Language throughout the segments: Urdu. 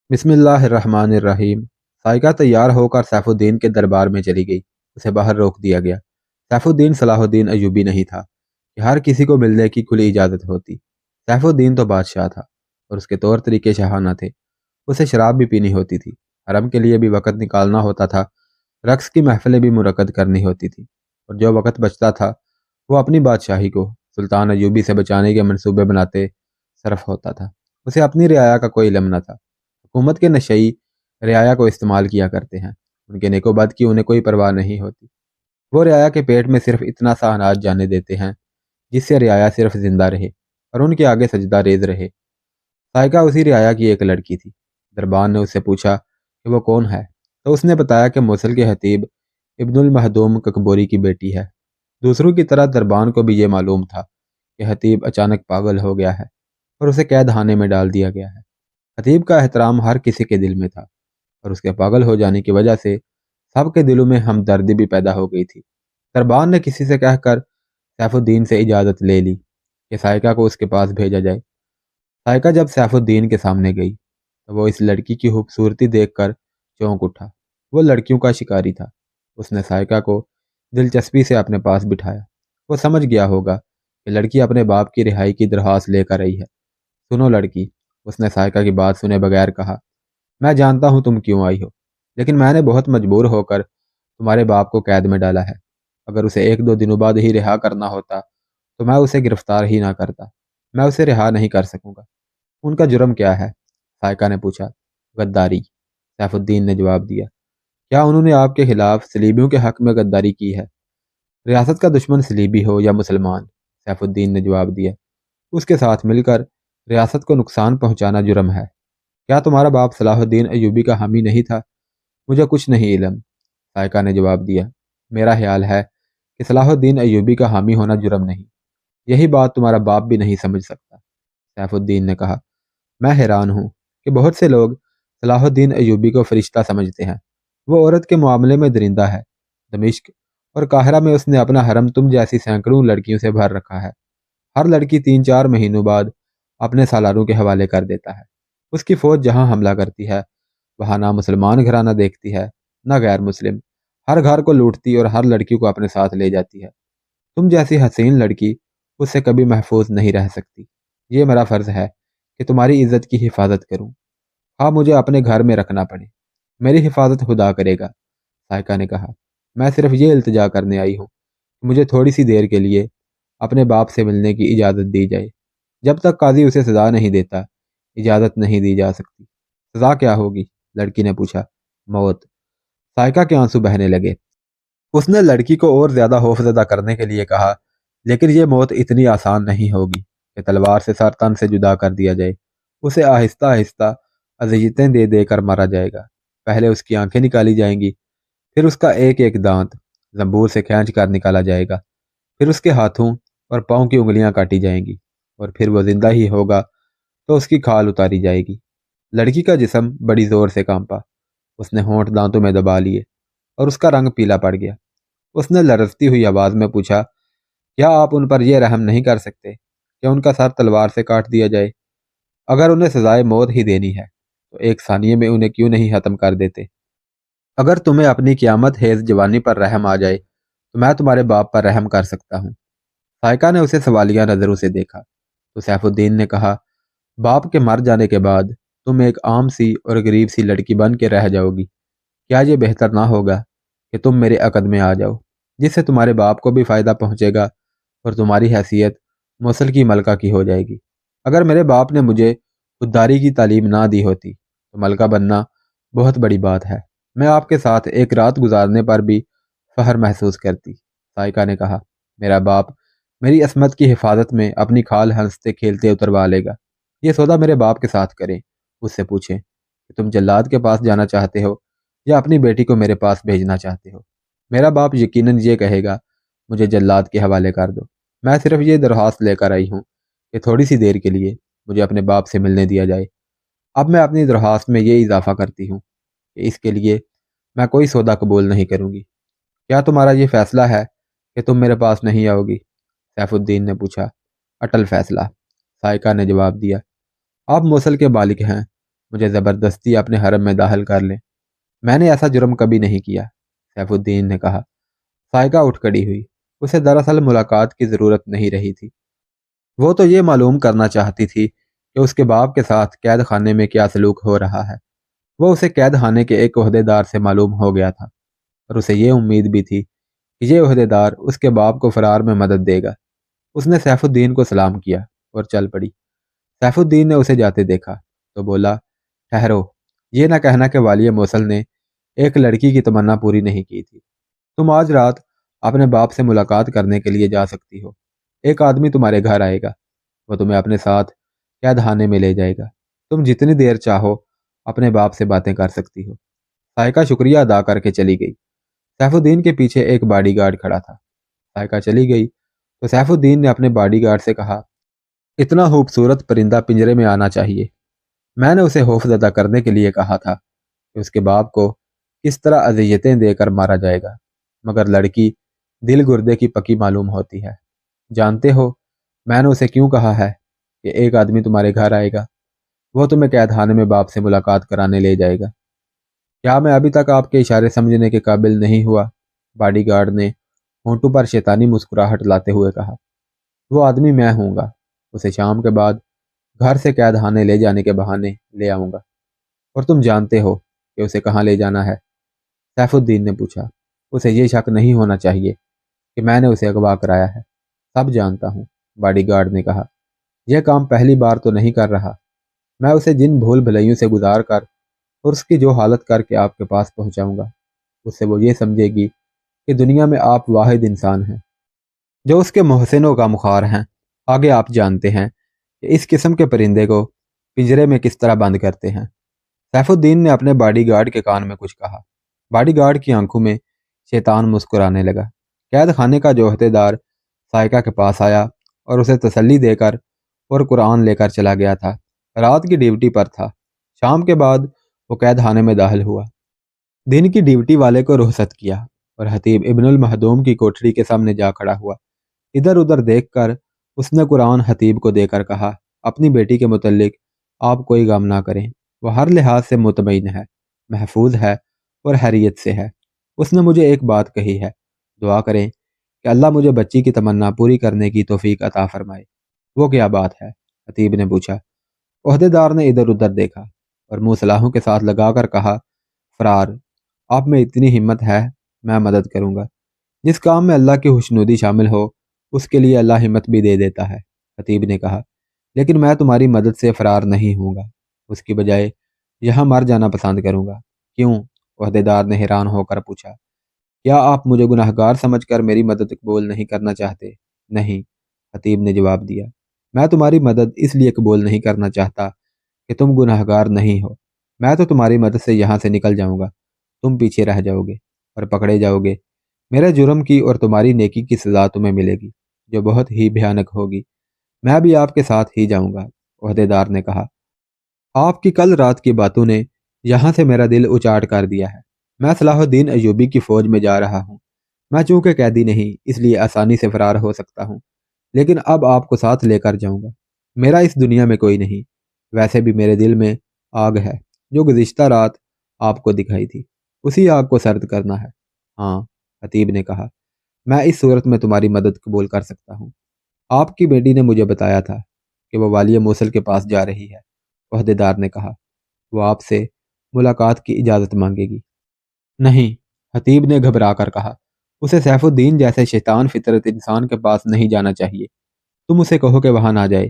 بسم اللہ الرحمن الرحیم۔ سائقہ تیار ہو کر سیف الدین کے دربار میں چلی گئی۔ اسے باہر روک دیا گیا۔ سیف الدین صلاح الدین ایوبی نہیں تھا کہ ہر کسی کو ملنے کی کھلی اجازت ہوتی۔ سیف الدین تو بادشاہ تھا اور اس کے طور طریقے شاہانہ تھے۔ اسے شراب بھی پینی ہوتی تھی، حرم کے لیے بھی وقت نکالنا ہوتا تھا، رقص کی محفلیں بھی منعقد کرنی ہوتی تھی، اور جو وقت بچتا تھا وہ اپنی بادشاہی کو سلطان ایوبی سے بچانے کے منصوبے بناتے صرف ہوتا تھا۔ اسے اپنی رعایا کا کوئی علم نہ تھا۔ حکومت کے نشئی رعایا کو استعمال کیا کرتے ہیں، ان کے نیک و بد کی انہیں کوئی پرواہ نہیں ہوتی۔ وہ رعایا کے پیٹ میں صرف اتنا سا اناج جانے دیتے ہیں جس سے رعایا صرف زندہ رہے اور ان کے آگے سجدہ ریز رہے۔ سائقہ اسی رعایا کی ایک لڑکی تھی۔ دربان نے اس سے پوچھا کہ وہ کون ہے، تو اس نے بتایا کہ موصل کے خطیب ابن المہدوم ککبوری کی بیٹی ہے۔ دوسروں کی طرح دربان کو بھی یہ معلوم تھا کہ خطیب اچانک پاگل ہو گیا ہے اور اسے قید خانے میں ڈال دیا گیا ہے۔ خطیب کا احترام ہر کسی کے دل میں تھا اور اس کے پاگل ہو جانے کی وجہ سے سب کے دلوں میں ہمدردی بھی پیدا ہو گئی تھی۔ دربان نے کسی سے کہہ کر سیف الدین سے اجازت لے لی کہ سائقہ کو اس کے پاس بھیجا جائے۔ سائقہ جب سیف الدین کے سامنے گئی تو وہ اس لڑکی کی خوبصورتی دیکھ کر چونک اٹھا۔ وہ لڑکیوں کا شکاری تھا۔ اس نے سائقہ کو دلچسپی سے اپنے پاس بٹھایا۔ وہ سمجھ گیا ہوگا کہ لڑکی اپنے باپ کی رہائی کی درخواست لے کر رہی ہے۔ سنو لڑکی، اس نے سائقہ کی بات سنے بغیر کہا، میں جانتا ہوں تم کیوں آئی ہو، لیکن میں نے بہت مجبور ہو کر تمہارے باپ کو قید میں ڈالا ہے۔ اگر اسے 1-2 دنوں بعد ہی رہا کرنا ہوتا تو میں اسے گرفتار ہی نہ کرتا۔ میں اسے رہا نہیں کر سکوں گا۔ ان کا جرم کیا ہے؟ سائقہ نے پوچھا۔ غداری، سیف الدین نے جواب دیا۔ کیا انہوں نے آپ کے خلاف صلیبیوں کے حق میں غداری کی ہے؟ ریاست کا دشمن صلیبی ہو یا مسلمان، سیف الدین نے جواب دیا، اس کے ساتھ مل کر ریاست کو نقصان پہنچانا جرم ہے۔ کیا تمہارا باپ صلاح الدین ایوبی کا حامی نہیں تھا؟ مجھے کچھ نہیں علم، سائقہ نے جواب دیا۔ میرا خیال ہے کہ صلاح الدین ایوبی کا حامی ہونا جرم نہیں۔ یہی بات تمہارا باپ بھی نہیں سمجھ سکتا، سیف الدین نے کہا۔ میں حیران ہوں کہ بہت سے لوگ صلاح الدین ایوبی کو فرشتہ سمجھتے ہیں۔ وہ عورت کے معاملے میں درندہ ہے۔ دمشق اور قاہرہ میں اس نے اپنا حرم تم جیسی سینکڑوں لڑکیوں سے بھر رکھا ہے۔ ہر لڑکی 3-4 مہینوں بعد اپنے سالاروں کے حوالے کر دیتا ہے۔ اس کی فوج جہاں حملہ کرتی ہے وہاں نہ مسلمان گھرانہ دیکھتی ہے نہ غیر مسلم، ہر گھر کو لوٹتی اور ہر لڑکی کو اپنے ساتھ لے جاتی ہے۔ تم جیسی حسین لڑکی اس سے کبھی محفوظ نہیں رہ سکتی۔ یہ میرا فرض ہے کہ تمہاری عزت کی حفاظت کروں، ہاں مجھے اپنے گھر میں رکھنا پڑے۔ میری حفاظت خدا کرے گا، سائقہ نے کہا۔ میں صرف یہ التجا کرنے آئی ہوں کہ مجھے تھوڑی سی دیر کے لیے اپنے باپ سے ملنے کی اجازت دی جائے۔ جب تک قاضی اسے سزا نہیں دیتا اجازت نہیں دی جا سکتی۔ سزا کیا ہوگی؟ لڑکی نے پوچھا۔ موت، سائقہ کے آنسو بہنے لگے۔ اس نے لڑکی کو اور زیادہ خوفزدہ کرنے کے لیے کہا، لیکن یہ موت اتنی آسان نہیں ہوگی کہ تلوار سے سر تن سے جدا کر دیا جائے۔ اسے آہستہ آہستہ اذیتیں دے دے کر مارا جائے گا۔ پہلے اس کی آنکھیں نکالی جائیں گی، پھر اس کا ایک ایک دانت زنبور سے کھینچ کر نکالا جائے گا، پھر اس کے ہاتھوں اور پاؤں کی انگلیاں کاٹی جائیں گی، اور پھر وہ زندہ ہی ہوگا تو اس کی کھال اتاری جائے گی۔ لڑکی کا جسم بڑی زور سے کانپا۔ اس نے ہونٹ دانتوں میں دبا لیے اور اس کا رنگ پیلا پڑ گیا۔ اس نے لرزتی ہوئی آواز میں پوچھا، کیا آپ ان پر یہ رحم نہیں کر سکتے کہ ان کا سر تلوار سے کاٹ دیا جائے؟ اگر انہیں سزائے موت ہی دینی ہے تو ایک ثانیے میں انہیں کیوں نہیں ختم کر دیتے؟ اگر تمہیں اپنی قیامت خیز جوانی پر رحم آ جائے تو میں تمہارے باپ پر رحم کر سکتا ہوں۔ سائقہ نے اسے سوالیہ نظروں سے دیکھا تو سیف الدین نے کہا، باپ کے مر جانے کے بعد تم ایک عام سی اور غریب سی لڑکی بن کے رہ جاؤ گی۔ کیا یہ بہتر نہ ہوگا کہ تم میرے عقد میں آ جاؤ، جس سے تمہارے باپ کو بھی فائدہ پہنچے گا اور تمہاری حیثیت موصل کی ملکہ کی ہو جائے گی؟ اگر میرے باپ نے مجھے خودداری کی تعلیم نہ دی ہوتی تو ملکہ بننا بہت بڑی بات ہے۔ میں آپ کے ساتھ ایک رات گزارنے پر بھی فخر محسوس کرتی، سائقہ نے کہا۔ میرا باپ میری عصمت کی حفاظت میں اپنی کھال ہنستے کھیلتے اتروا لے گا۔ یہ سودا میرے باپ کے ساتھ کریں، اس سے پوچھیں کہ تم جلاد کے پاس جانا چاہتے ہو یا اپنی بیٹی کو میرے پاس بھیجنا چاہتے ہو۔ میرا باپ یقیناً یہ کہے گا، مجھے جلاد کے حوالے کر دو۔ میں صرف یہ درخواست لے کر آئی ہوں کہ تھوڑی سی دیر کے لیے مجھے اپنے باپ سے ملنے دیا جائے۔ اب میں اپنی درخواست میں یہ اضافہ کرتی ہوں کہ اس کے لیے میں کوئی سودا قبول نہیں کروں گی۔ کیا تمہارا یہ فیصلہ ہے کہ تم میرے پاس نہیں آؤ گی؟ سیف الدین نے پوچھا۔ اٹل فیصلہ، سائقہ نے جواب دیا۔ آپ موصل کے مالک ہیں مجھے زبردستی اپنے حرم میں داخل کر لیں۔ میں نے ایسا جرم کبھی نہیں کیا، سیف الدین نے کہا۔ سائقہ اٹھ کھڑی ہوئی۔ اسے دراصل ملاقات کی ضرورت نہیں رہی تھی۔ وہ تو یہ معلوم کرنا چاہتی تھی کہ اس کے باپ کے ساتھ قید خانے میں کیا سلوک ہو رہا ہے۔ وہ اسے قید خانے کے ایک عہدیدار سے معلوم ہو گیا تھا، اور اسے یہ امید بھی تھی کہ یہ عہدیدار اس کے باپ کو فرار میں مدد دے گا۔ اس نے سیف الدین کو سلام کیا اور چل پڑی۔ سیف الدین نے اسے جاتے دیکھا تو بولا، ٹھہرو، یہ نہ کہنا کہ والی موصل نے ایک لڑکی کی تمنا پوری نہیں کی تھی۔ تم آج رات اپنے باپ سے ملاقات کرنے کے لیے جا سکتی ہو۔ ایک آدمی تمہارے گھر آئے گا، وہ تمہیں اپنے ساتھ قید خانے میں لے جائے گا۔ تم جتنی دیر چاہو اپنے باپ سے باتیں کر سکتی ہو۔ سائقہ شکریہ ادا کر کے چلی گئی۔ سیف الدین کے پیچھے ایک باڈی گارڈ کھڑا تھا۔ سائقہ چلی گئی تو سیف الدین نے اپنے باڈی گارڈ سے کہا، اتنا خوبصورت پرندہ پنجرے میں آنا چاہیے۔ میں نے اسے خوف زدہ کرنے کے لیے کہا تھا کہ اس کے باپ کو کس طرح اذیتیں دے کر مارا جائے گا، مگر لڑکی دل گردے کی پکی معلوم ہوتی ہے۔ جانتے ہو میں نے اسے کیوں کہا ہے کہ ایک آدمی تمہارے گھر آئے گا، وہ تمہیں قید خانے میں باپ سے ملاقات کرانے لے جائے گا۔ کیا میں ابھی تک آپ کے اشارے سمجھنے کے قابل نہیں ہوا؟ باڈی گارڈ نے ہونٹوں پر شیطانی مسکراہٹ لاتے ہوئے کہا۔ وہ آدمی میں ہوں گا، اسے شام کے بعد گھر سے قید خانے لے جانے کے بہانے لے آؤں گا۔ اور تم جانتے ہو کہ اسے کہاں لے جانا ہے؟ سیف الدین نے پوچھا۔ اسے یہ شک نہیں ہونا چاہیے کہ میں نے اسے اغوا کرایا ہے۔ سب جانتا ہوں، باڈی گارڈ نے کہا۔ یہ کام پہلی بار تو نہیں کر رہا۔ میں اسے جن بھول بھلائیوں سے گزار کر اور اس کی جو حالت کر کے آپ کے پاس پہنچاؤں گا، اس سے وہ یہ سمجھے گی کہ دنیا میں آپ واحد انسان ہیں جو اس کے محسنوں کا مخار ہیں۔ آگے آپ جانتے ہیں کہ اس قسم کے پرندے کو پنجرے میں کس طرح بند کرتے ہیں۔ سیف الدین نے اپنے باڈی گارڈ کے کان میں کچھ کہا۔ باڈی گارڈ کی آنکھوں میں شیطان مسکرانے لگا۔ قید خانے کا جو عہدیدار سائقہ کے پاس آیا اور اسے تسلی دے کر اور قرآن لے کر چلا گیا تھا، رات کی ڈیوٹی پر تھا۔ شام کے بعد وہ قید خانے میں داخل ہوا۔ دن کی ڈیوٹی والے کو رخصت کیا اور خطیب ابن المہدوم کی کوٹھری کے سامنے جا کھڑا ہوا۔ ادھر ادھر دیکھ کر اس نے قرآن خطیب کو دے کر کہا، اپنی بیٹی کے متعلق آپ کوئی غم نہ کریں، وہ ہر لحاظ سے مطمئن ہے، محفوظ ہے اور خیریت سے ہے۔ اس نے مجھے ایک بات کہی ہے، دعا کریں کہ اللہ مجھے بچی کی تمنا پوری کرنے کی توفیق عطا فرمائے۔ وہ کیا بات ہے؟ خطیب نے پوچھا۔ عہدیدار نے ادھر ادھر دیکھا اور منہ سلاحوں کے ساتھ لگا کر کہا، فرار، آپ میں اتنی ہمت ہے، میں مدد کروں گا۔ جس کام میں اللہ کی خوشنودی شامل ہو اس کے لیے اللہ ہمت بھی دے دیتا ہے، خطیب نے کہا، لیکن میں تمہاری مدد سے فرار نہیں ہوں گا، اس کی بجائے یہاں مر جانا پسند کروں گا۔ کیوں؟ عہدیدار نے حیران ہو کر پوچھا۔ کیا آپ مجھے گناہ گار سمجھ کر میری مدد قبول نہیں کرنا چاہتے؟ نہیں، خطیب نے جواب دیا، میں تمہاری مدد اس لیے قبول نہیں کرنا چاہتا کہ تم گناہ گار نہیں ہو۔ میں تو تمہاری مدد سے یہاں سے نکل جاؤں گا، تم پیچھے رہ جاؤ گے اور پکڑے جاؤ گے۔ میرے جرم کی اور تمہاری نیکی کی سزا تمہیں ملے گی، جو بہت ہی بھیانک ہوگی۔ میں بھی آپ کے ساتھ ہی جاؤں گا، عہدیدار نے کہا۔ آپ کی کل رات کی باتوں نے یہاں سے میرا دل اچاٹ کر دیا ہے۔ میں صلاح الدین ایوبی کی فوج میں جا رہا ہوں۔ میں چونکہ قیدی نہیں، اس لیے آسانی سے فرار ہو سکتا ہوں، لیکن اب آپ کو ساتھ لے کر جاؤں گا۔ میرا اس دنیا میں کوئی نہیں، ویسے بھی میرے دل میں آگ ہے جو گزشتہ رات آپ کو دکھائی تھی، اسی آگ کو سرد کرنا ہے۔ ہاں، خطیب نے کہا، میں اس صورت میں تمہاری مدد قبول کر سکتا ہوں۔ آپ کی بیٹی نے مجھے بتایا تھا کہ وہ والی موصل کے پاس جا رہی ہے، عہدیدار نے کہا۔ وہ آپ سے ملاقات کی اجازت مانگے گی۔ نہیں، خطیب نے گھبرا کر کہا، اسے سیف الدین جیسے شیطان فطرت انسان کے پاس نہیں جانا چاہیے۔ تم اسے کہو کہ وہاں نہ جائے۔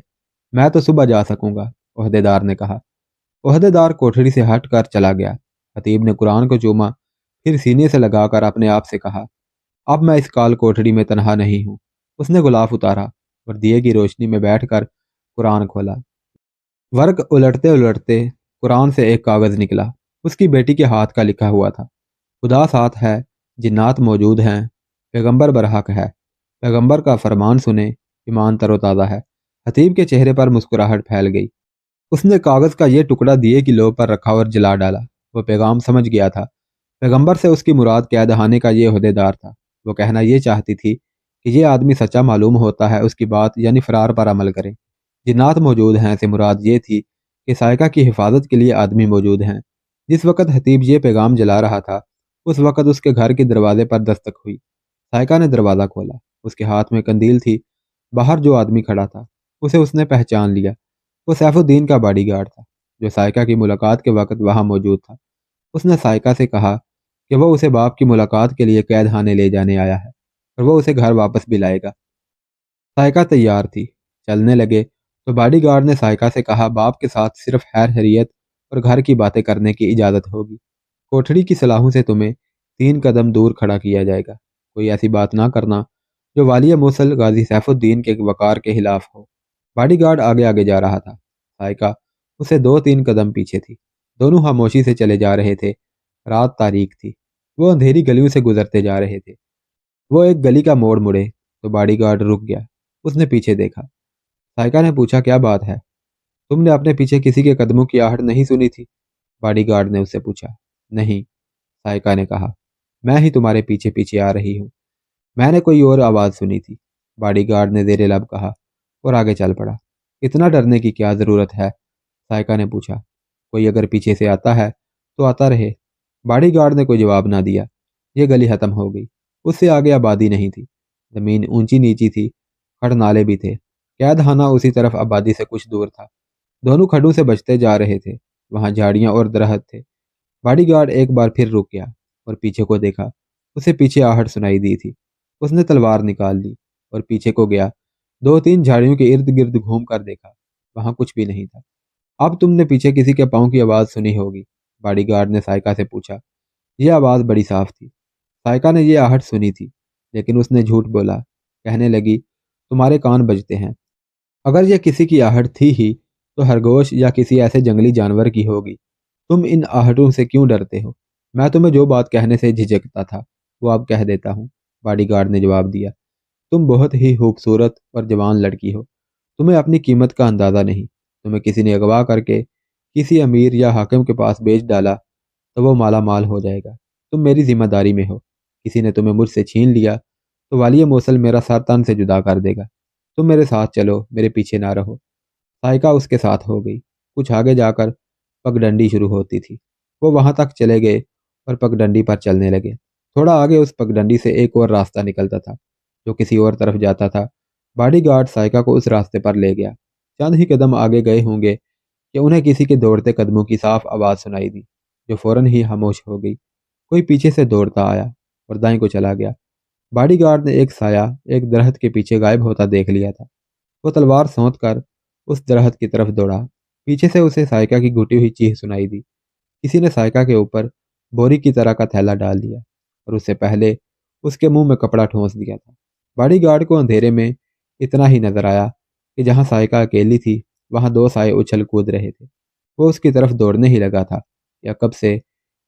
میں تو صبح جا سکوں گا، عہدیدار نے کہا۔ عہدیدار کوٹھڑی سے ہٹ کر چلا گیا۔ خطیب نے قرآن کو چوما، پھر سینے سے لگا کر اپنے آپ سے کہا، اب میں اس کال کوٹھڑی میں تنہا نہیں ہوں۔ اس نے غلاف اتارا اور دیے کی روشنی میں بیٹھ کر قرآن کھولا۔ ورق الٹتے الٹتے قرآن سے ایک کاغذ نکلا، اس کی بیٹی کے ہاتھ کا لکھا ہوا تھا۔ خدا ساتھ ہے، جنات موجود ہیں، پیغمبر برحق ہے، پیغمبر کا فرمان سنیں، ایمان تر و تازہ ہے۔ خطیب کے چہرے پر مسکراہٹ پھیل گئی۔ اس نے کاغذ کا یہ ٹکڑا دیے کی لو پر رکھا اور جلا ڈالا۔ وہ پیغام سمجھ گیا تھا۔ پیغمبر سے اس کی مراد قید خانے کا یہ عہدیدار تھا۔ وہ کہنا یہ چاہتی تھی کہ یہ آدمی سچا معلوم ہوتا ہے، اس کی بات یعنی فرار پر عمل کریں۔ جنات موجود ہیں سے مراد یہ تھی کہ سائقہ کی حفاظت کے لیے آدمی موجود ہیں۔ جس وقت حتیب یہ پیغام جلا رہا تھا اس وقت اس کے گھر کے دروازے پر دستک ہوئی۔ سائقہ نے دروازہ کھولا۔ اس کے ہاتھ میں قندیل تھی۔ باہر جو آدمی کھڑا تھا اسے اس نے پہچان لیا۔ وہ سیف الدین کا باڈی گارڈ تھا جو سائقہ کی ملاقات کے وقت وہاں موجود تھا۔ اس نے سائقہ سے کہا کہ وہ اسے باپ کی ملاقات کے لیے قید خانے لے جانے آیا ہے اور وہ اسے گھر واپس بھی لائے گا۔ سائقہ تیار تھی۔ چلنے لگے تو باڈی گارڈ نے سائقہ سے کہا باپ کے ساتھ صرف خیر خیریت اور گھر کی باتیں کرنے کی اجازت ہوگی۔ کوٹھڑی کی صلاحوں سے تمہیں 3 قدم دور کھڑا کیا جائے گا۔ کوئی ایسی بات نہ کرنا جو والی موصل غازی سیف الدین کے وقار کے خلاف ہو۔ باڈی گارڈ آگے آگے جا رہا تھا۔ سائقہ اسے 2-3 قدم پیچھے تھی۔ دونوں خاموشی سے چلے جا رہے تھے۔ رات تاریک تھی۔ وہ اندھیری گلیوں سے گزرتے جا رہے تھے۔ وہ ایک گلی کا موڑ مڑے تو باڈی گارڈ رک گیا۔ اس نے پیچھے دیکھا۔ سائقہ نے پوچھا کیا بات ہے؟ تم نے اپنے پیچھے کسی کے قدموں کی آہٹ نہیں سنی تھی؟ باڈی گارڈ نے اس سے پوچھا۔ نہیں، سائقہ نے کہا، میں ہی تمہارے پیچھے پیچھے آ رہی ہوں۔ میں نے کوئی اور آواز سنی تھی، باڈی گارڈ نے زیر لب کہا اور آگے چل پڑا۔ اتنا ڈرنے کی کیا ضرورت ہے؟ سائقہ نے پوچھا۔ کوئی اگر پیچھے سے آتا ہے تو آتا رہے۔ باڈی گارڈ نے کوئی جواب نہ دیا۔ یہ گلی ختم ہو گئی۔ اس سے آگے آبادی نہیں تھی۔ زمین اونچی نیچی تھی۔ کھڑ نالے بھی تھے۔ قید خانہ اسی طرف آبادی سے کچھ دور تھا۔ دونوں کھڈوں سے بچتے جا رہے تھے۔ وہاں جھاڑیاں اور درخت تھے۔ باڈی گارڈ ایک بار پھر رک گیا اور پیچھے کو دیکھا۔ اسے پیچھے آہٹ سنائی دی تھی۔ اس نے تلوار نکال لی اور پیچھے کو گیا۔ 2-3 جھاڑیوں کے ارد گرد گھوم کر دیکھا۔ وہاں کچھ بھی نہیں تھا۔ اب تم نے پیچھے کسی کے پاؤں کی آواز سنی ہوگی، باڈی گارڈ نے سائقہ سے پوچھا۔ یہ آواز بڑی صاف تھی۔ سائقہ نے یہ آہٹ سنی تھی لیکن اس نے جھوٹ بولا۔ کہنے لگی تمہارے کان بجتے ہیں۔ اگر یہ کسی کی آہٹ تھی ہی تو خرگوش یا کسی ایسے جنگلی جانور کی ہوگی۔ تم ان آہٹوں سے کیوں ڈرتے ہو؟ میں تمہیں جو بات کہنے سے جھجکتا تھا وہ اب کہہ دیتا ہوں، باڈی گارڈ نے جواب دیا۔ تم بہت ہی خوبصورت اور جوان لڑکی ہو۔ تمہیں اپنی قیمت کا اندازہ نہیں۔ تمہیں کسی نے اغوا کر کے کسی امیر یا حاکم کے پاس بیچ ڈالا تو وہ مالا مال ہو جائے گا۔ تم میری ذمہ داری میں ہو۔ کسی نے تمہیں مجھ سے چھین لیا تو والی موصل میرا سر تن سے جدا کر دے گا۔ تم میرے ساتھ چلو، میرے پیچھے نہ رہو۔ سائقہ اس کے ساتھ ہو گئی۔ کچھ آگے جا کر پگڈنڈی شروع ہوتی تھی۔ وہ وہاں تک چلے گئے اور پگڈنڈی پر چلنے لگے۔ تھوڑا آگے اس پگڈنڈی سے ایک اور راستہ نکلتا تھا جو کسی اور طرف جاتا تھا۔ باڈی گارڈ سائقہ کو اس راستے پر لے گیا۔ چند ہی قدم آگے گئے ہوں گے کہ انہیں کسی کے دوڑتے قدموں کی صاف آواز سنائی دی جو فوراً ہی خاموش ہو گئی۔ کوئی پیچھے سے دوڑتا آیا اور دائیں کو چلا گیا۔ باڈی گارڈ نے ایک سایہ ایک درخت کے پیچھے غائب ہوتا دیکھ لیا تھا۔ وہ تلوار سونت کر اس درخت کی طرف دوڑا۔ پیچھے سے اسے سائقہ کی گھٹی ہوئی چیخ سنائی دی۔ کسی نے سائقہ کے اوپر بوری کی طرح کا تھیلا ڈال دیا اور اس سے پہلے اس کے منہ میں کپڑا ٹھونس دیا تھا۔ باڈی گارڈ کو اندھیرے میں اتنا ہی نظر آیا کہ جہاں سائقہ اکیلی تھی وہاں 2 سائے اچھل کود رہے تھے۔ وہ اس کی طرف دوڑنے ہی لگا تھا کہ عقب سے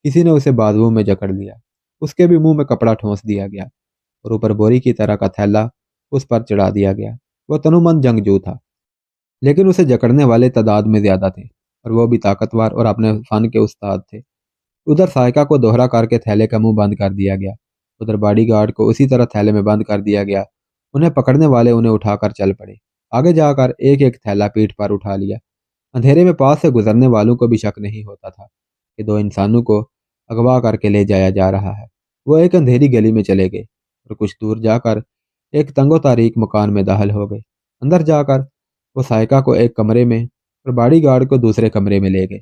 کسی نے اسے بازوؤں میں جکڑ لیا۔ اس کے بھی منہ میں کپڑا ٹھونس دیا گیا اور اوپر بوری کی طرح کا تھیلا اس پر چڑھا دیا گیا۔ وہ تنومند جنگجو تھا لیکن اسے جکڑنے والے تعداد میں زیادہ تھے اور وہ بھی طاقتور اور اپنے فن کے استاد تھے۔ ادھر سائقہ کو دوہرا کر کے تھیلے کا منہ بند کر دیا گیا۔ ادھر باڈی گارڈ کو اسی طرح تھیلے میں بند کر دیا گیا۔ انہیں پکڑنے والے انہیں اٹھا کر چل پڑے۔ آگے جا کر ایک ایک تھیلا پیٹھ پر اٹھا لیا۔ اندھیرے میں پاس سے گزرنے والوں کو بھی شک نہیں ہوتا تھا کہ 2 انسانوں کو اغوا کر کے لے جایا جا رہا ہے۔ وہ ایک اندھیری گلی میں چلے گئے اور کچھ دور جا کر ایک تنگ و تاریک مکان میں داخل ہو گئے۔ اندر جا کر وہ سائقہ کو ایک کمرے میں اور باڈی گارڈ کو دوسرے کمرے میں لے گئے۔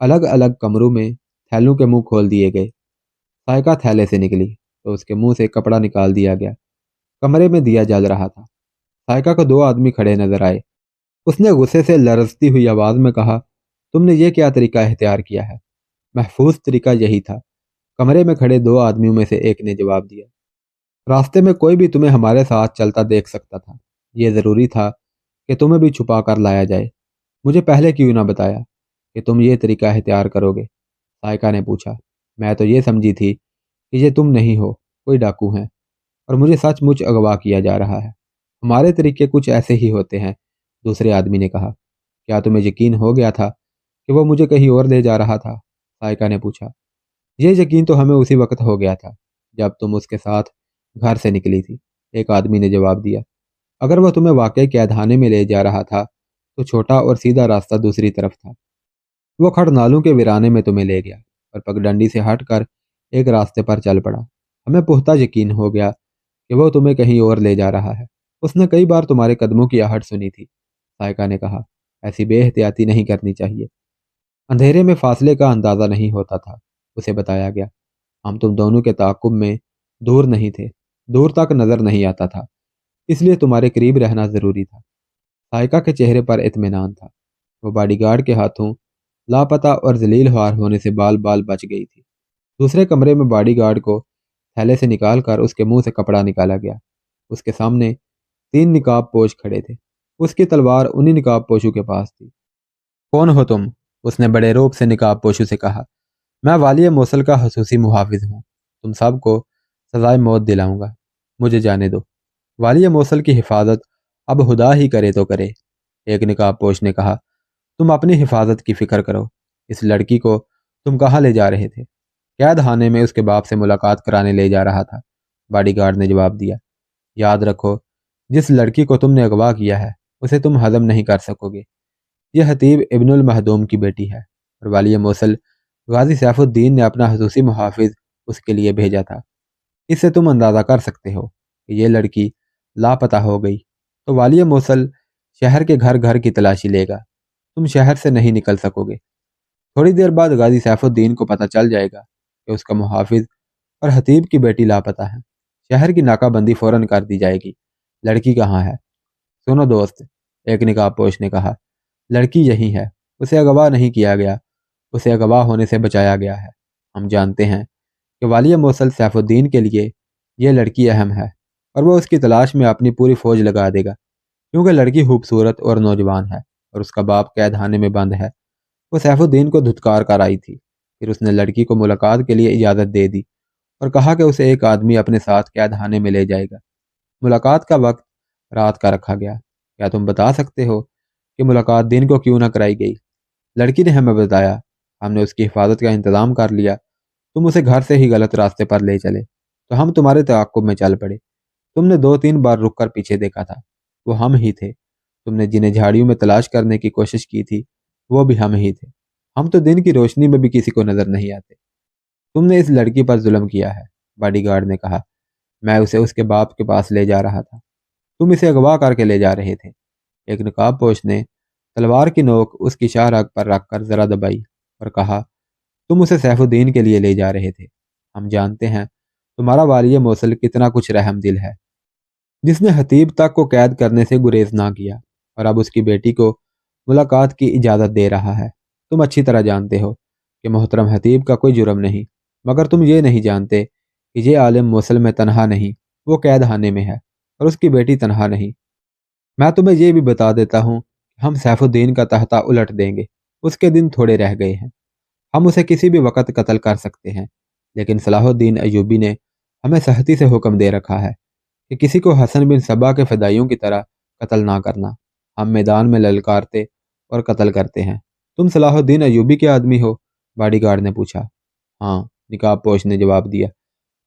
الگ الگ کمروں میں تھیلوں کے منہ کھول دیے گئے۔ سائقہ تھیلے سے نکلی تو اس کے منہ سے کپڑا نکال دیا گیا۔ کمرے میں دیا جل رہا تھا۔ سائقہ کو 2 آدمی کھڑے نظر آئے۔ اس نے غصے سے لرزتی ہوئی آواز میں کہا، تم نے یہ کیا طریقہ اختیار کیا ہے؟ محفوظ طریقہ یہی تھا، کمرے میں کھڑے 2 آدمیوں میں سے ایک نے جواب دیا۔ راستے میں کوئی بھی تمہیں ہمارے ساتھ چلتا دیکھ سکتا تھا۔ یہ ضروری تھا کہ تمہیں بھی چھپا کر لایا جائے۔ مجھے پہلے کیوں نہ بتایا کہ تم یہ طریقہ اختیار کرو گے؟ سائقہ نے پوچھا۔ میں تو یہ سمجھی تھی کہ یہ تم نہیں ہو، کوئی ڈاکو ہیں اور مجھے سچ مچ اغوا کیا جا رہا ہے۔ ہمارے طریقے کچھ ایسے ہی ہوتے ہیں، دوسرے آدمی نے کہا۔ کیا تمہیں یقین ہو گیا تھا کہ وہ مجھے کہیں اور لے جا رہا تھا؟ سائقہ نے پوچھا۔ یہ یقین تو ہمیں اسی وقت ہو گیا تھا جب تم اس کے ساتھ گھر سے نکلی تھی، ایک آدمی نے جواب دیا۔ اگر وہ تمہیں واقعی قید خانے میں لے جا رہا تھا تو چھوٹا اور سیدھا راستہ دوسری طرف تھا۔ وہ کھڑ نالوں کے ویرانے میں تمہیں لے گیا اور پگڈنڈی سے ہٹ کر ایک راستے پر چل پڑا۔ ہمیں پختہ یقین ہو گیا کہ وہ تمہیں کہیں اور لے جا رہا ہے۔ اس نے کئی بار تمہارے قدموں کی آہٹ سنی تھی، سائقہ نے کہا۔ ایسی بے احتیاطی نہیں کرنی چاہیے۔ اندھیرے میں فاصلے کا اندازہ نہیں ہوتا تھا، اسے بتایا گیا۔ ہم تم دونوں کے تعاقب میں دور نہیں تھے، دور تک نظر نہیں آتا تھا، اس لیے تمہارے قریب رہنا ضروری تھا۔ سائقہ کے چہرے پر اطمینان تھا۔ وہ باڈی گارڈ کے ہاتھوں لاپتہ اور ذلیل خوار ہونے سے بال بال بچ گئی تھی۔ دوسرے کمرے میں باڈی گارڈ کو تھیلے سے نکال کر اس کے منہ سے کپڑا نکالا گیا۔ اس کے سامنے 3 نقاب پوش کھڑے تھے۔ اس کی تلوار انہی نقاب پوشوں کے پاس تھی۔ کون ہو تم؟ اس نے بڑے روب سے نقاب پوشوں سے کہا۔ میں والی موصل کا خصوصی محافظ ہوں، تم سب کو سزائے موت دلاؤں گا، مجھے جانے دو۔ والی موصل کی حفاظت اب خدا ہی کرے تو کرے، ایک نقاب پوش نے کہا۔ تم اپنی حفاظت کی فکر کرو۔ اس لڑکی کو تم کہاں لے جا رہے تھے؟ قید خانے میں اس کے باپ سے ملاقات کرانے لے جا رہا تھا، باڈی گارڈ نے جواب دیا۔ یاد رکھو، جس لڑکی کو تم نے اغوا کیا ہے اسے تم ہضم نہیں کر سکو گے۔ یہ حتیب ابن المہدوم کی بیٹی ہے اور والی موصل غازی سیف الدین نے اپنا خصوصی محافظ اس کے لیے بھیجا تھا۔ اس سے تم اندازہ کر سکتے ہو کہ یہ لڑکی لاپتہ ہو گئی تو والی موصل شہر کے گھر گھر کی تلاشی لے گا، تم شہر سے نہیں نکل سکو گے۔ تھوڑی دیر بعد غازی سیف الدین کو پتہ چل جائے گا کہ اس کا محافظ اور حتیب کی بیٹی لاپتہ ہیں۔ شہر کی ناکہ بندی فوراً کر دی جائے گی۔ لڑکی کہاں ہے؟ سنو دوست، ایک نقاب پوش نے کہا، لڑکی یہی ہے، اسے اغوا نہیں کیا گیا، اسے اغوا ہونے سے بچایا گیا ہے۔ ہم جانتے ہیں کہ والی موصل سیف الدین کے لیے یہ لڑکی اہم ہے اور وہ اس کی تلاش میں اپنی پوری فوج لگا دے گا، کیونکہ لڑکی خوبصورت اور نوجوان ہے اور اس کا باپ قید خانے میں بند ہے۔ وہ سیف الدین کو دھتکار کر آئی تھی، پھر اس نے لڑکی کو ملاقات کے لیے اجازت دے دی اور کہا کہ اسے ایک آدمی اپنے ساتھ قید خانے میں لے جائے گا۔ ملاقات کا وقت رات کا رکھا گیا۔ کیا تم بتا سکتے ہو کہ ملاقات دن کو کیوں نہ کرائی گئی؟ لڑکی نے ہمیں بتایا، ہم نے اس کی حفاظت کا انتظام کر لیا۔ تم اسے گھر سے ہی غلط راستے پر لے چلے تو ہم تمہارے تعاقب میں چل پڑے۔ تم نے 2-3 بار رک کر پیچھے دیکھا تھا، وہ ہم ہی تھے۔ تم نے جنہیں جھاڑیوں میں تلاش کرنے کی کوشش کی تھی وہ بھی ہم ہی تھے۔ ہم تو دن کی روشنی میں بھی کسی کو نظر نہیں آتے۔ تم نے اس لڑکی پر ظلم کیا ہے، باڈی گارڈ نے کہا۔ میں اسے اس کے باپ کے پاس لے جا رہا تھا، تم اسے اغوا کر کے لے جا رہے تھے۔ ایک نقاب پوش نے تلوار کی نوک اس کی شاہ رگ پر رکھ کر ذرا دبائی اور کہا، تم اسے سیف الدین کے لیے لے جا رہے تھے۔ ہم جانتے ہیں تمہارا والی موصل کتنا کچھ رحم دل ہے، جس نے حتیب تک کو قید کرنے سے گریز نہ کیا اور اب اس کی بیٹی کو ملاقات کی اجازت دے رہا ہے۔ تم اچھی طرح جانتے ہو کہ محترم حتیب کا کوئی جرم نہیں، مگر تم یہ نہیں جانتے کہ یہ عالم موصل میں تنہا نہیں، وہ قید خانے میں ہے اور اس کی بیٹی تنہا نہیں۔ میں تمہیں یہ بھی بتا دیتا ہوں کہ ہم سیف الدین کا تختہ الٹ دیں گے، اس کے دن تھوڑے رہ گئے ہیں۔ ہم اسے کسی بھی وقت قتل کر سکتے ہیں، لیکن صلاح الدین ایوبی نے ہمیں سختی سے حکم دے رکھا ہے کہ کسی کو حسن بن صبا کے فدائیوں کی طرح قتل نہ کرنا۔ ہم میدان میں للکارتے اور قتل کرتے ہیں۔ تم صلاح الدین ایوبی کے آدمی ہو؟ باڈی گارڈ نے پوچھا۔ ہاں، نقاب پوش نے جواب دیا،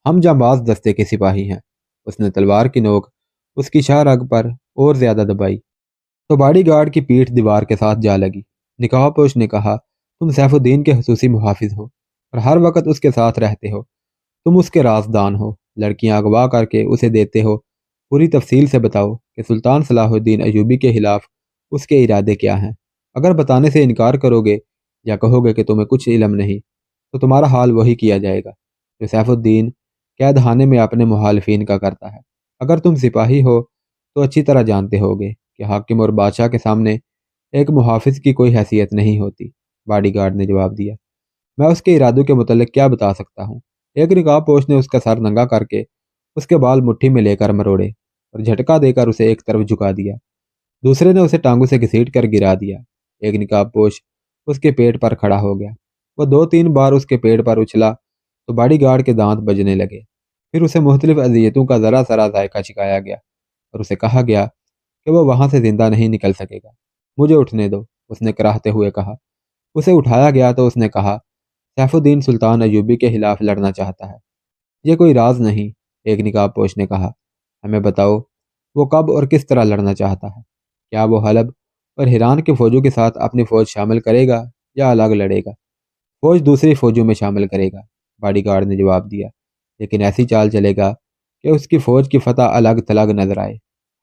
ہم جانباز دستے کے سپاہی ہیں۔ اس نے تلوار کی نوک اس کی شاہ رگ پر اور زیادہ دبائی تو باڈی گارڈ کی پیٹھ دیوار کے ساتھ جا لگی۔ نقاب پوش نے کہا، تم سیف الدین کے خصوصی محافظ ہو اور ہر وقت اس کے ساتھ رہتے ہو، تم اس کے رازدان ہو، لڑکیاں اغوا کر کے اسے دیتے ہو۔ پوری تفصیل سے بتاؤ کہ سلطان صلاح الدین ایوبی کے خلاف اس کے ارادے کیا ہیں۔ اگر بتانے سے انکار کرو گے یا کہو گے کہ تمہیں کچھ علم نہیں تو تمہارا حال وہی کیا جائے گا جو سیف الدین قید خانے میں اپنے محالفین کا کرتا ہے۔ اگر تم سپاہی ہو تو اچھی طرح جانتے ہوگے کہ حاکم اور بادشاہ کے سامنے ایک محافظ کی کوئی حیثیت نہیں ہوتی، باڈی گارڈ نے جواب دیا۔ میں اس کے ارادوں کے متعلق کیا بتا سکتا ہوں؟ ایک نقاب پوش نے اس کا سر ننگا کر کے اس کے بال مٹھی میں لے کر مروڑے اور جھٹکا دے کر اسے ایک طرف جھکا دیا۔ دوسرے نے اسے ٹانگوں سے گھسیٹ کر گرا دیا۔ ایک نقاب پوش اس کے پیٹ پر کھڑا ہو گیا۔ وہ 2-3 بار اس کے پیٹ پر اچھلا تو باڈی گارڈ کے دانت بجنے لگے۔ پھر اسے مختلف اذیتوں کا ذرا ذرا ذائقہ چکھایا گیا اور اسے کہا گیا کہ وہ وہاں سے زندہ نہیں نکل سکے گا۔ مجھے اٹھنے دو، اس نے کراہتے ہوئے کہا۔ اسے اٹھایا گیا تو اس نے کہا، سیف الدین سلطان ایوبی کے خلاف لڑنا چاہتا ہے۔ یہ کوئی راز نہیں، ایک نقاب پوش نے کہا۔ ہمیں بتاؤ وہ کب اور کس طرح لڑنا چاہتا ہے؟ کیا وہ حلب اور ایران کے فوجوں کے ساتھ اپنی فوج شامل کرے گا یا الگ لڑے گا؟ فوج دوسری فوجوں میں شامل کرے گا، باڈی گارڈ نے جواب دیا، لیکن ایسی چال چلے گا کہ اس کی فوج کی فتح الگ تھلگ نظر آئے۔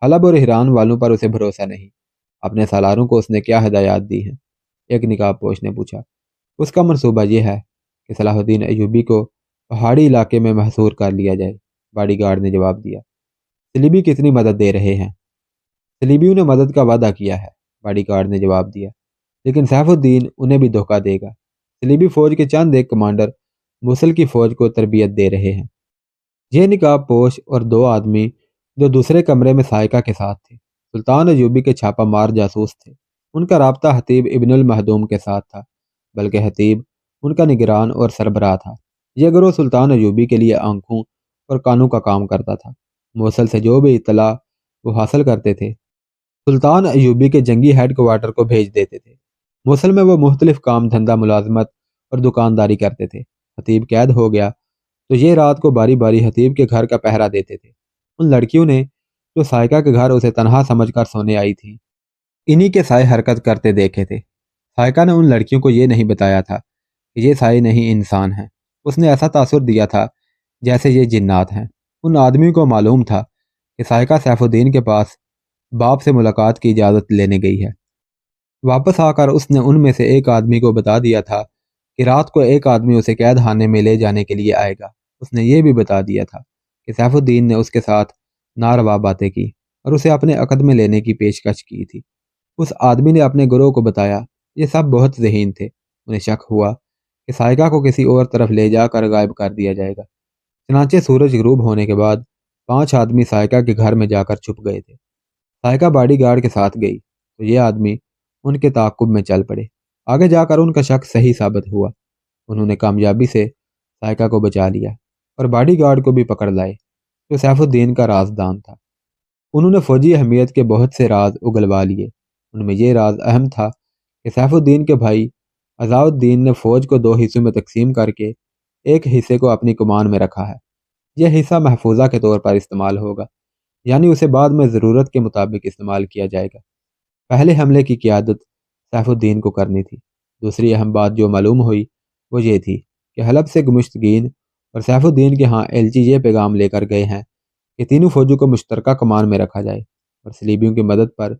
حلب اور ایران والوں پر اسے بھروسہ نہیں۔ اپنے سالاروں کو اس نے کیا ہدایات دی ہیں؟ ایک نقاب پوش نے پوچھا۔ اس کا منصوبہ یہ ہے کہ صلاح الدین ایوبی کو پہاڑی علاقے میں محصور کر لیا جائے، باڈی گارڈ نے جواب دیا۔ صلیبی کتنی مدد دے رہے ہیں؟ صلیبیوں نے مدد کا وعدہ کیا ہے، باڈی گارڈ نے جواب دیا، لیکن سیف الدین انہیں بھی دھوکہ دے گا۔ صلیبی فوج کے چند ایک کمانڈر موصل کی فوج کو تربیت دے رہے ہیں۔ یہ نقاب پوش اور دو آدمی جو دوسرے کمرے میں سائقہ کے ساتھ تھے سلطان ایوبی کے چھاپہ مار جاسوس تھے۔ ان کا رابطہ حتیب ابن المہدوم کے ساتھ تھا، بلکہ حتیب ان کا نگران اور سربراہ تھا۔ یہ گروہ سلطان ایوبی کے لیے آنکھوں اور کانوں کا کام کرتا تھا۔ موصل سے جو بھی اطلاع وہ حاصل کرتے تھے سلطان ایوبی کے جنگی ہیڈ کوارٹر کو بھیج دیتے تھے۔ موصل میں وہ مختلف کام دھندہ ملازمت اور دکانداری کرتے تھے۔ حتیب قید ہو گیا تو یہ رات کو باری باری حتیب کے گھر کا پہرا دیتے تھے۔ ان لڑکیوں نے جو سائقہ کے گھر اسے تنہا سمجھ کر سونے آئی تھیں انہی کے سائے حرکت کرتے دیکھے تھے۔ سائقہ نے ان لڑکیوں کو یہ نہیں بتایا تھا کہ یہ سائے نہیں انسان ہیں۔ اس نے ایسا تاثر دیا تھا جیسے یہ جنات ہیں۔ ان آدمیوں کو معلوم تھا کہ سائقہ سیف الدین کے پاس باپ سے ملاقات کی اجازت لینے گئی ہے۔ واپس آ کر اس نے ان میں سے ایک آدمی کو بتا دیا تھا کہ رات کو ایک آدمی اسے قید خانے میں لے جانے کے لیے آئے گا۔ اس نے یہ بھی بتا دیا تھا کہ سیف الدین نے اس کے ساتھ ناروا باتیں کی اور اسے اپنے عقد میں لینے کی پیشکش کی تھی۔ اس آدمی نے اپنے گروہ کو بتایا۔ یہ سب بہت ذہین تھے۔ انہیں شک ہوا کہ سائقہ کو کسی اور طرف لے جا کر غائب کر دیا جائے گا۔ چنانچہ سورج غروب ہونے کے بعد 5 آدمی سائقہ کے گھر میں جا کر چھپ گئے تھے۔ سائقہ باڈی گارڈ کے ساتھ گئی تو یہ آدمی ان کے تعاقب میں چل پڑے۔ آگے جا کر ان کا شک صحیح ثابت ہوا۔ انہوں نے کامیابی سے سائقہ کو بچا لیا اور باڈی گارڈ کو بھی پکڑ لائے جو سیف الدین کا رازدان تھا۔ انہوں نے فوجی اہمیت کے بہت سے راز اگلوا لیے۔ ان میں یہ راز اہم تھا کہ سیف الدین کے بھائی عزاء الدین نے فوج کو 2 حصوں میں تقسیم کر کے ایک حصے کو اپنی کمان میں رکھا ہے۔ یہ حصہ محفوظہ کے طور پر استعمال ہوگا، یعنی اسے بعد میں ضرورت کے مطابق استعمال کیا جائے گا۔ پہلے حملے کی قیادت سیف الدین کو کرنی تھی۔ دوسری اہم بات جو معلوم ہوئی وہ یہ تھی کہ حلب سے گمشتگین اور سیف الدین کے ہاں ایلچی یہ پیغام لے کر گئے ہیں کہ تینوں فوجوں کو مشترکہ کمان میں رکھا جائے اور صلیبیوں کی مدد پر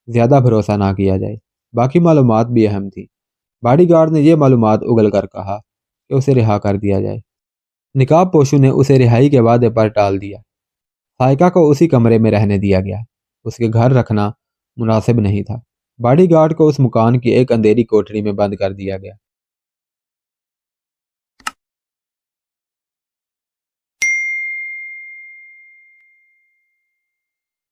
زیادہ بھروسہ نہ کیا جائے۔ باقی معلومات بھی اہم تھی۔ باڈی گارڈ نے یہ معلومات اگل کر کہا کہ اسے رہا کر دیا جائے۔ نقاب پوشوں نے اسے رہائی کے وعدے پر ٹال دیا۔ سائقہ کو اسی کمرے میں رہنے دیا گیا۔ اس کے گھر رکھنا مناسب نہیں تھا۔ باڈی گارڈ کو اس مکان کی ایک اندھیری کوٹری میں بند کر دیا گیا۔